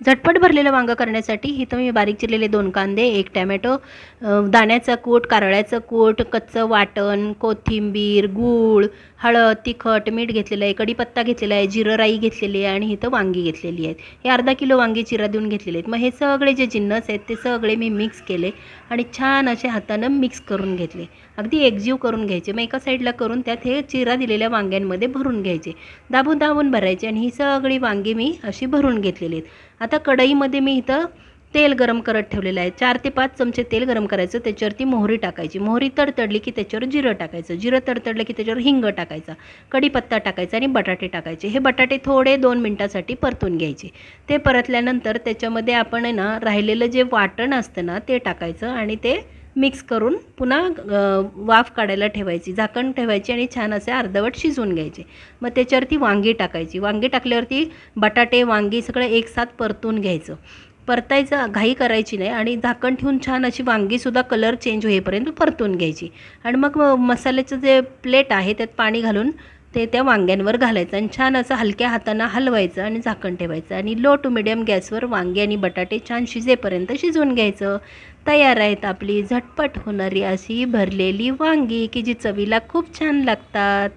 झटपट भरलेलं वांगं करण्यासाठी इथं मी बारीक चिरलेले 2 कांदे, 1 टोमॅटो, दाण्याचा कूट, कारळ्याचं कूट, कच्चं वाटण, कोथिंबीर, गूळ, हळद, तिखट, मीठ घेतलेलं आहे, कढीपत्ता घेतलेला आहे, जिरं राई घेतलेली आहे आणि इथं वांगी घेतलेली आहेत. हे अर्धा किलो वांगी चिरा देऊन घेतलेले आहेत. मग हे सगळे जे जिन्नस आहेत ते सगळे मी मिक्स केले आणि छान असे हातानं मिक्स करून घेतले. अगदी एकजीव करून घ्यायचे. मग एका साईडला करून त्यात हे चिरा दिलेल्या वांग्यांमध्ये भरून घ्यायचे. दाबून दाबून भरायचे आणि ही सगळी वांगी मी अशी भरून घेतलेली आहेत. आता कढईमध्ये मी इथं तेल गरम करत ठेवलेलं आहे. 4 ते 5 चमचे तेल गरम करायचं. त्याच्यावरती मोहरी टाकायची. मोहरी तडतडली की त्याच्यावर जिरं टाकायचं. जिरं तडतडलं की त्याच्यावर हिंग टाकायचा, कढीपत्ता टाकायचा आणि बटाटे टाकायचे. हे बटाटे थोडे 2 मिनिटासाठी परतून घ्यायचे. ते परतल्यानंतर त्याच्यामध्ये आपण आहे ना राहिलेलं जे वाटण असतं ना ते टाकायचं आणि ते मिक्स करून पुन्हा वाफ काढायला ठेवायची, झाकण ठेवायची आणि छान असे अर्धवट शिजवून घ्यायचे. मग त्याच्यावरती वांगी टाकायची. वांगी टाकल्यावरती बटाटे वांगी सगळं एकसाथ परतून घ्यायचं. परतायचं, घाई करायची नाही आणि झाकण ठेवून छान अशी वांगीसुद्धा कलर चेंज होईपर्यंत परतून घ्यायची. आणि मग मसाल्याचं जे प्लेट आहे त्यात पाणी घालून ते त्या वांग्यांवर घालायचं आणि छान असं हलक्या हातानं हलवायचं आणि झाकण ठेवायचं आणि लो टू मिडियम गॅसवर वांगी आणि बटाटे छान शिजेपर्यंत शिजवून घ्यायचं. तयार आहेत आपली झटपट होणारी अशी भरलेली वांगी की जी चवीला खूप छान लागतात.